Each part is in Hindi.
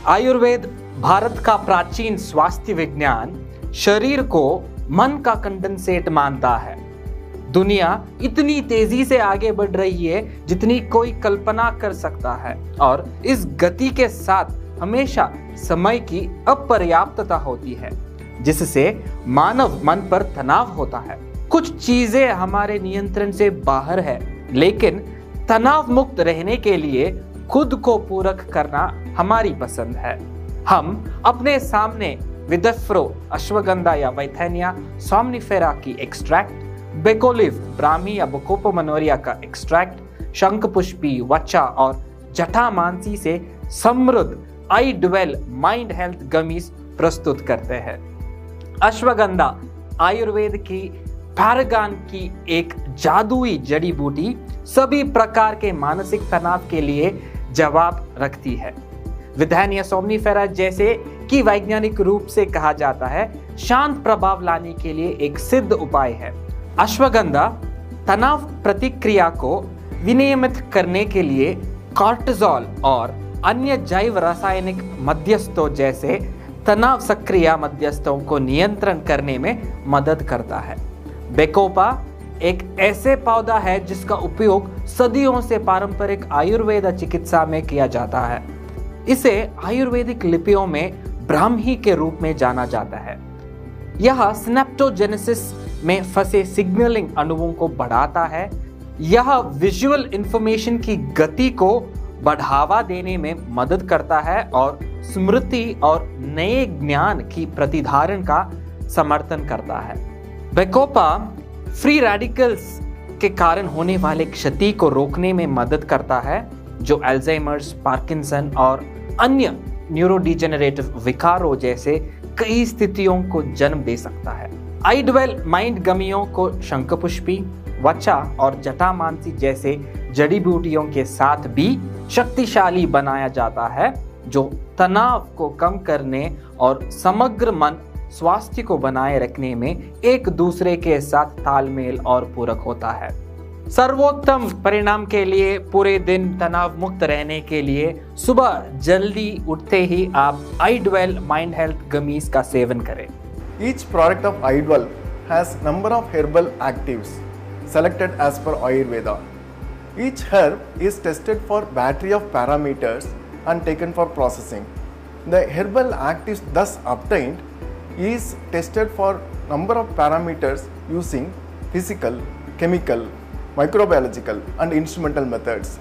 आयुर्वेद भारत का प्राचीन स्वास्थ्य विज्ञान शरीर को मन का कंडेंसेट मानता है। दुनिया इतनी तेजी से आगे बढ़ रही है जितनी कोई कल्पना कर सकता है, और इस गति के साथ हमेशा समय की अपर्याप्तता होती है, जिससे मानव मन पर तनाव होता है। कुछ चीजें हमारे नियंत्रण से बाहर है, लेकिन तनाव मुक्त रहने के लिए खुद को पूरक करना हमारी पसंद है। हम अपने सामने विदफ्रो अश्वगंधा या वैथेनिया सोमनिफेरा की एक्सट्रैक्ट, बेकोलिव ब्राह्मी या बकोपो मनोरिया का एक्सट्रैक्ट, शंखपुष्पी, वचा और जटामांसी से समृद्ध आई ड्वेल माइंड हेल्थ गमीज प्रस्तुत करते हैं। अश्वगंधा आयुर्वेद की पैरागन की एक जादुई जड़ी बूटी सभी प्रकार के मानसिक तनाव के लिए जवाब रखती है। वैथेनिया सोमनिफेरा, जैसे कि वैज्ञानिक रूप से कहा जाता है, शांत प्रभाव लाने के लिए एक सिद्ध उपाय है। अश्वगंधा तनाव प्रतिक्रिया को विनियमित करने के लिए कॉर्टिसोल और अन्य जैव रासायनिक मध्यस्थों जैसे तनाव सक्रिय मध्यस्थों को नियंत्रण करने में मदद करता है। बेकोपा एक ऐसे पौधा है जिसका उपयोग सदियों से पारंपरिक आयुर्वेद चिकित्सा में किया जाता है। इसे आयुर्वेदिक लिपियों में ब्राह्मी के रूप में जाना जाता है। यह सिनेप्टोजेनेसिस में फंसे सिग्नलिंग अणुओं को बढ़ाता है। यह विजुअल इंफॉर्मेशन की गति को बढ़ावा देने में मदद करता है और स्मृति और नए ज्ञान की प्रतिधारण का समर्थन करता है। बेकोपा फ्री रेडिकल्स के कारण होने वाले क्षति को रोकने में मदद करता है, जो अल्जाइमर्स, पार्किंसन और अन्य न्यूरोडिजेनरेटिव विकारों जैसे कई स्थितियों को जन्म दे सकता है। आइडवेल माइंड गमियों को शंखपुष्पी, वचा और जटामांसी जैसे जड़ी बूटियों के साथ भी शक्तिशाली बनाया जाता है, जो तनाव को कम करने और समग्र मन स्वास्थ्य को बनाए रखने में एक दूसरे के साथ तालमेल और पूरक होता है। सर्वोत्तम परिणाम के लिए पूरे दिन तनाव मुक्त रहने के लिए सुबह जल्दी उठते ही आप आइडवेल माइंड हेल्थ गमीज का सेवन करें। Each product of iDwell has number of herbal actives selected as per Ayurveda. Each herb is tested for battery of parameters and taken for processing. The herbal actives thus obtained is tested for number of parameters using physical, chemical, microbiological and instrumental methods.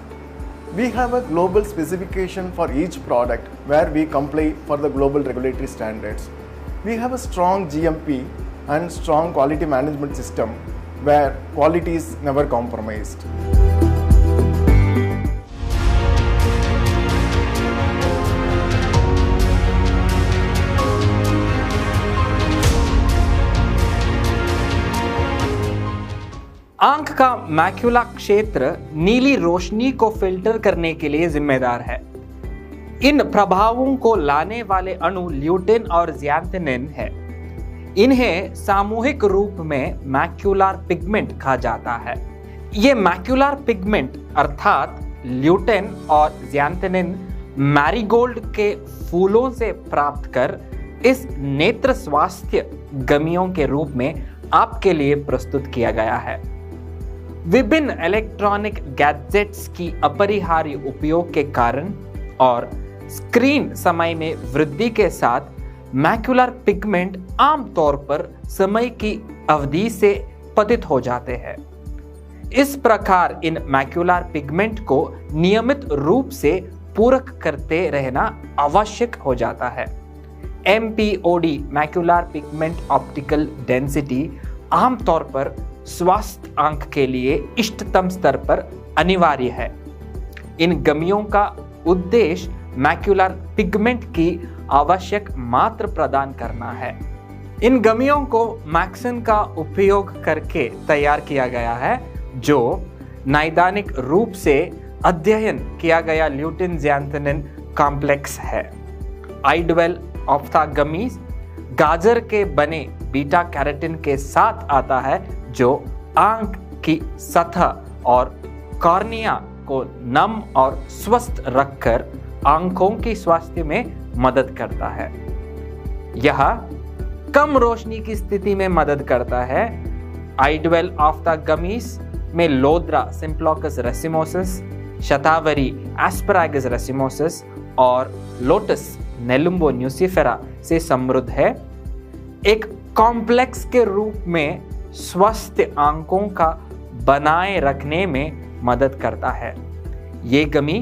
We have a global specification for each product where we comply for the global regulatory standards. We have a strong GMP and strong quality management system where quality is never compromised. आंख का मैक्युला क्षेत्र नीली रोशनी को फिल्टर करने के लिए जिम्मेदार है। इन प्रभावों को लाने वाले अणु ल्यूटिन और ज़ैंथेनिन है। इन्हें सामूहिक रूप में मैक्युलर पिगमेंट कहा जाता है। ये मैक्युलर पिगमेंट अर्थात ल्यूटिन और ज़ैंथेनिन मैरीगोल्ड के फूलों से प्राप्त कर इस नेत्र स्वास्थ्य गमियों के रूप में आपके लिए प्रस्तुत किया गया है। विभिन्न इलेक्ट्रॉनिक गैजेट्स की अपरिहार्य उपयोग के कारण और स्क्रीन समय में वृद्धि के साथ मैक्युलर पिगमेंट आमतौर पर समय की अवधि से पतित हो जाते हैं। इस प्रकार इन मैक्युलर पिगमेंट को नियमित रूप से पूरक करते रहना आवश्यक हो जाता है। MPOD macular pigment optical density आमतौर पर स्वास्थ्य आंख के लिए इष्टतम स्तर पर अनिवार्य है। इन गमियों का उद्देश्य मैक्युलर पिगमेंट की आवश्यक मात्रा प्रदान करना है। इन गमियों को मैक्सिन का उपयोग करके तैयार किया गया है, जो नैदानिक रूप से अध्ययन किया गया ल्यूटिन ज़ैंथेनिन कॉम्प्लेक्स है। आइडवेल ऑप्थागमीज गाजर के बने बीटा कैरोटीन के साथ आता है, जो आंख की सतह और कॉर्निया को नम और स्वस्थ रखकर आंखों की स्वास्थ्य में मदद करता है। यह कम रोशनी की स्थिति में मदद करता है। आइडवेल ऑप्थागमीज में लोद्रा सिम्प्लोकस रेसिमोसिस, शतावरी एस्परागस रेसिमोसिस और लोटस नेलुम्बो न्यूसिफेरा से समृद्ध है। एक कॉम्प्लेक्स के रूप में स्वस्थ आंखों का बनाए रखने में मदद करता है। ये गमी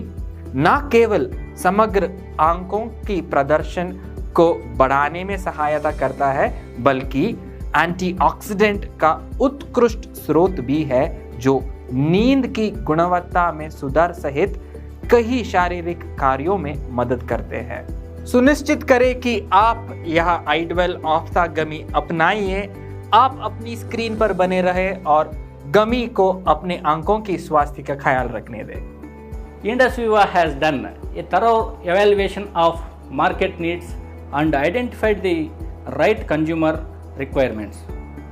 न केवल समग्र आंखों की प्रदर्शन को बढ़ाने में सहायता करता है, बल्कि एंटीऑक्सीडेंट का उत्कृष्ट स्रोत भी है, जो नींद की गुणवत्ता में सुधार सहित कई शारीरिक कार्यों में मदद करते हैं। सुनिश्चित करें कि आप यह आइडवेल ऑप्थागमी अपनाइए। आप अपनी स्क्रीन पर बने रहे और गमी को अपने आंखों की स्वास्थ्य का ख्याल रखने दें। Indus Viva has done a thorough evaluation of market needs and identified the right consumer requirements.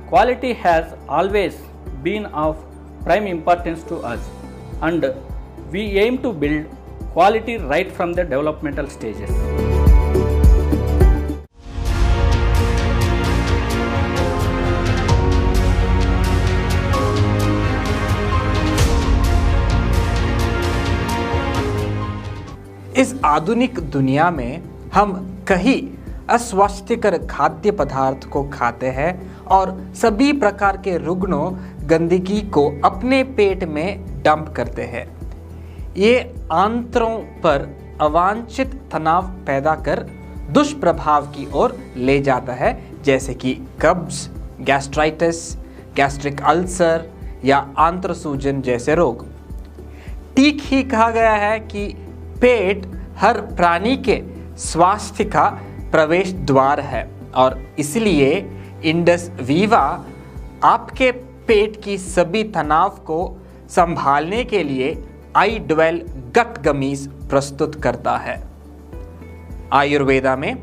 Quality has always been of prime importance to us, and we aim to build quality right from the developmental stages. इस आधुनिक दुनिया में हम कई अस्वास्थ्यकर खाद्य पदार्थ को खाते हैं और सभी प्रकार के रुग्णों गंदगी को अपने पेट में डंप करते हैं। ये आंतों पर अवांछित तनाव पैदा कर दुष्प्रभाव की ओर ले जाता है, जैसे कि कब्ज, गैस्ट्राइटिस, गैस्ट्रिक अल्सर या आंत्र सूजन जैसे रोग। ठीक ही कहा गया है कि पेट हर प्राणी के स्वास्थ्य का प्रवेश द्वार है और इसलिए इंडस वीवा आपके पेट की सभी तनाव को संभालने के लिए आइडवेल गट गमीज प्रस्तुत करता है। आयुर्वेदा में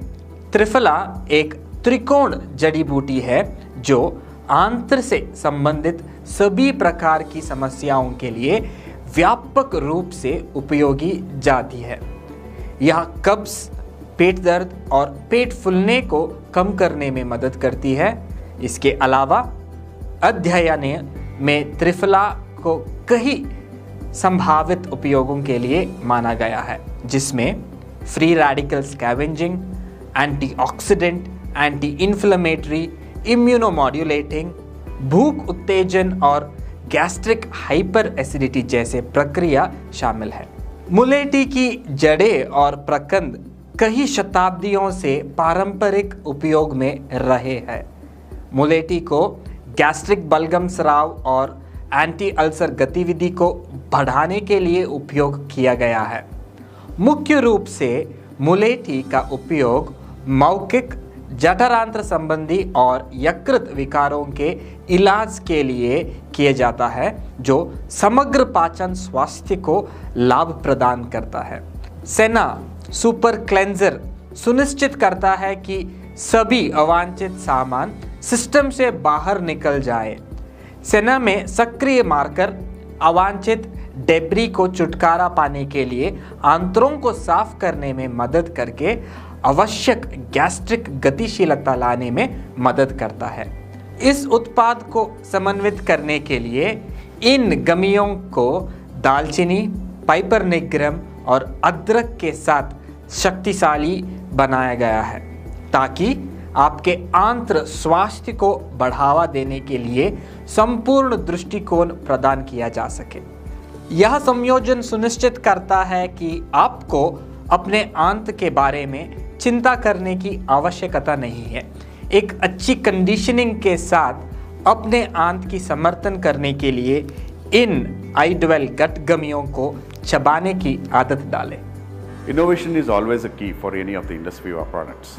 त्रिफला एक त्रिकोण जड़ी बूटी है जो आंत्र से संबंधित सभी प्रकार की समस्याओं के लिए व्यापक रूप से उपयोगी जाती है। यह कब्ज, पेट दर्द और पेट फूलने को कम करने में मदद करती है। इसके अलावा अध्ययन में त्रिफला को कई संभावित उपयोगों के लिए माना गया है, जिसमें free radical scavenging, antioxidant, anti inflammatory, immunomodulating, भूख उत्तेजन और गैस्ट्रिक हाइपर एसिडिटी जैसे प्रक्रिया शामिल है। मुलेठी की जड़ें और प्रकंद कई शताब्दियों से पारंपरिक उपयोग में रहे हैं। मुलेठी को गैस्ट्रिक बलगम स्राव और एंटी अल्सर गतिविधि को बढ़ाने के लिए उपयोग किया गया है। मुख्य रूप से मुलेठी का उपयोग मौखिक, जठरांत्र संबंधी और यकृत विकारों के इलाज के लिए किया जाता है, जो समग्र पाचन स्वास्थ्य को लाभ प्रदान करता है। सेना सुपर क्लेंजर सुनिश्चित करता है कि सभी अवांछित सामान सिस्टम से बाहर निकल जाए। सेना में सक्रिय मार्कर अवांछित डेब्री को छुटकारा पाने के लिए आंतों को साफ करने में मदद करके आवश्यक गैस्ट्रिक गतिशीलता लाने में मदद करता है। इस उत्पाद को समन्वित करने के लिए इन गमियों को दालचीनी, पाइपरनिग्रम और अदरक के साथ शक्तिशाली बनाया गया है, ताकि आपके आंत्र स्वास्थ्य को बढ़ावा देने के लिए संपूर्ण दृष्टिकोण प्रदान किया जा सके। यह संयोजन सुनिश्चित करता है कि आपको अपने आंत के बारे में चिंता करने की आवश्यकता नहीं है। एक अच्छी कंडीशनिंग के साथ अपने आंत की समर्थन करने के लिए इन आइडवेल गट गमियों को चबाने की आदत डालें। Innovation is always a key for any of the Indus Viva products.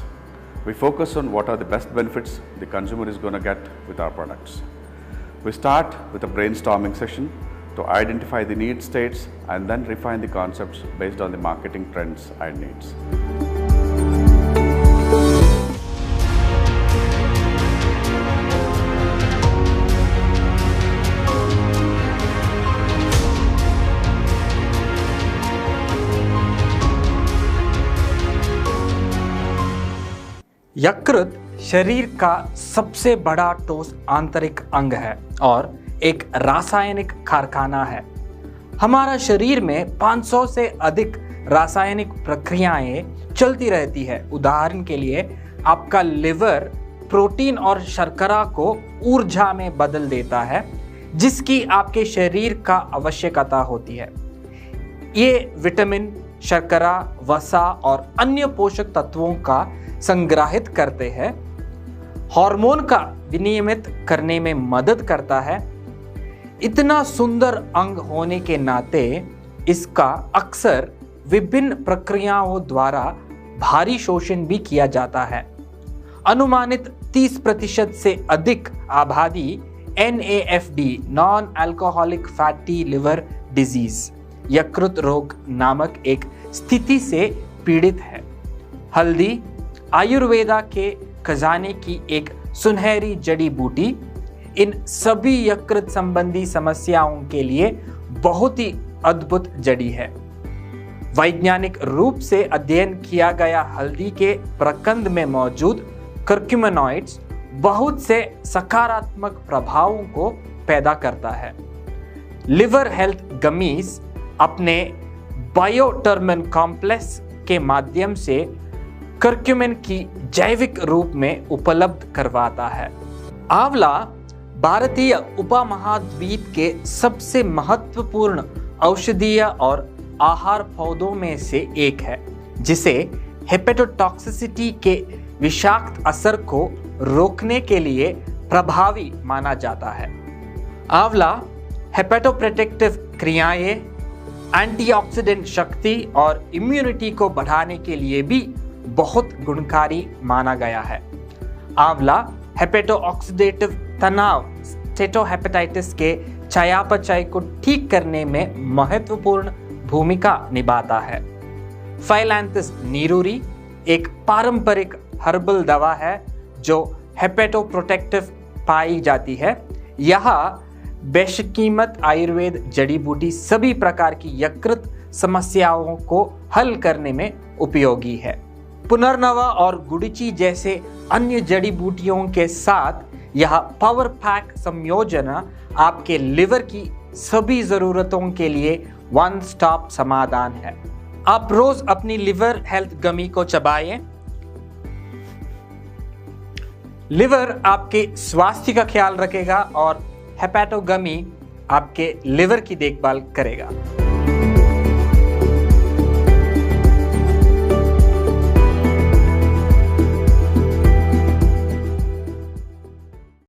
We focus on what are the best benefits the consumer is going to get with our products. We start with a brainstorming session to identify the need states and then refine the concepts based on the marketing trends and needs. यकृत शरीर का सबसे बड़ा ठोस आंतरिक अंग है और एक रासायनिक कारखाना है। हमारा शरीर में 500 से अधिक रासायनिक प्रक्रियाएं चलती रहती है। उदाहरण के लिए आपका लिवर प्रोटीन और शर्करा को ऊर्जा में बदल देता है, जिसकी आपके शरीर का आवश्यकता होती है। ये विटामिन, शर्करा, वसा और अन्य पोषक तत्वों का संग्रहित करते हैं, हार्मोन का विनियमित करने में मदद करता है। इतना सुंदर अंग होने के नाते इसका अक्सर विभिन्न प्रक्रियाओं द्वारा भारी शोषण भी किया जाता है। अनुमानित 30% से अधिक आबादी NAFD non alcoholic fatty liver disease यकृत रोग नामक एक स्थिति से पीड़ित है। हल्दी आयुर्वेदा के खजाने की एक सुनहरी जड़ी बूटी इन सभी यकृत संबंधी समस्याओं के लिए बहुत ही अद्भुत जड़ी है। वैज्ञानिक रूप से अध्ययन किया गया हल्दी के प्रकंद में मौजूद कर्क्यूमिनॉइड्स बहुत से सकारात्मक प्रभावों को पैदा करता है। लिवर हेल्थ गमीज अपने बायोटर्मन कॉम्प्लेक्स के माध्यम से कर्क्यूमिन की जैविक रूप में उपलब्ध करवाता है। आंवला भारतीय उपमहाद्वीप के सबसे महत्वपूर्ण औषधीय और आहार पौधों में से एक है, जिसे हेपेटोटॉक्सिसिटी के विषाक्त असर को रोकने के लिए प्रभावी माना जाता है। आंवला हेपेटोप्रोटेक्टिव क्रियाएं, एंटीऑक्सीडेंट शक्ति और इम्यूनिटी को बढ़ाने के लिए भी बहुत गुणकारी माना गया है। आंवला हेपेटोऑक्सीडेटिव तनाव, स्टेटोहेपेटाइटिस के चयापचय को ठीक करने में महत्वपूर्ण भूमिका निभाता है। फाइलैंथस नीरूरी एक पारंपरिक हर्बल दवा है जो हेपेटोप्रोटेक्टिव पाई जाती है। यह बेशकीमत आयुर्वेद जड़ी बूटी सभी प्रकार की यकृत समस्याओं को हल करने में उपयोगी है। पुनर्नवा और गुड़िची जैसे अन्य जड़ी बूटियों के साथ यह पावर पैक संयोजन आपके लिवर की सभी जरूरतों के लिए वन स्टॉप समाधान है। आप रोज अपनी लिवर हेल्थ गमी को चबाएं। लिवर आपके स्वास्थ्य का ख्याल रखेगा और हेपेटो गमी आपके लिवर की देखभाल करेगा।